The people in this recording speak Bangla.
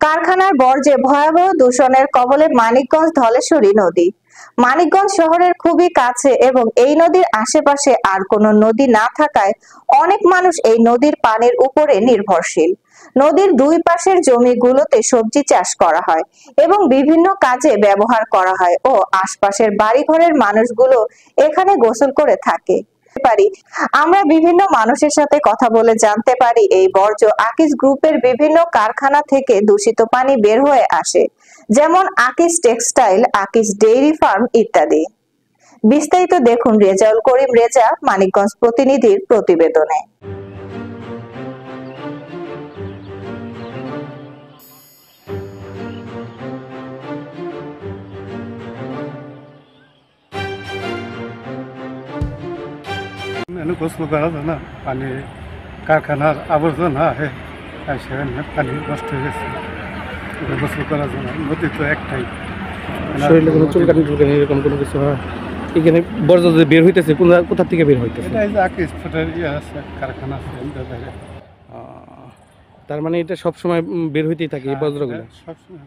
কারখানার বর্জ্যে ভয়াবহ দূষণের কবলে মানিকগঞ্জ ধলেশ্বরী নদী। মানিকগঞ্জ শহরের খুবই কাছে এবং এই নদীর আশেপাশে আর কোনো নদী না থাকায় অনেক মানুষ এই নদীর পানির উপরে নির্ভরশীল। নদীর দুই পাশের জমিগুলোতে সবজি চাষ করা হয় এবং বিভিন্ন কাজে ব্যবহার করা হয় ও আশপাশের বাড়িঘরের মানুষগুলো এখানে গোসল করে থাকে। আমরা বিভিন্ন মানুষের সাথে কথা বলে জানতে পারি এই বর্জ্য আকিস গ্রুপের বিভিন্ন কারখানা থেকে দূষিত পানি বের হয়ে আসে, যেমন আকিস টেক্সটাইল, আকিস ডেইরি ফার্ম ইত্যাদি। বিস্তারিত দেখুন রেজাউল করিম রেজা মানিকগঞ্জ প্রতিনিধির প্রতিবেদনে। গোসল করা যায় না, পানি কারখানার আবর্জনা সেখানে পানি নষ্ট হয়ে গেছে, গোসল করা যায় না। নদী তো একটাই, শরীরে কোনো চুলকানি টুলকানি এরকম কোনো কিছু হয়? এখানে বর্জ্য যে বের হইতেছে কোথা থেকে বের হইতেছে? এটা এই যে আকিস ফুটের আছে, কারখানা আছে। তার মানে এটা সবসময় বের হইতেই থাকে এই বজ্রগুলো? সবসময়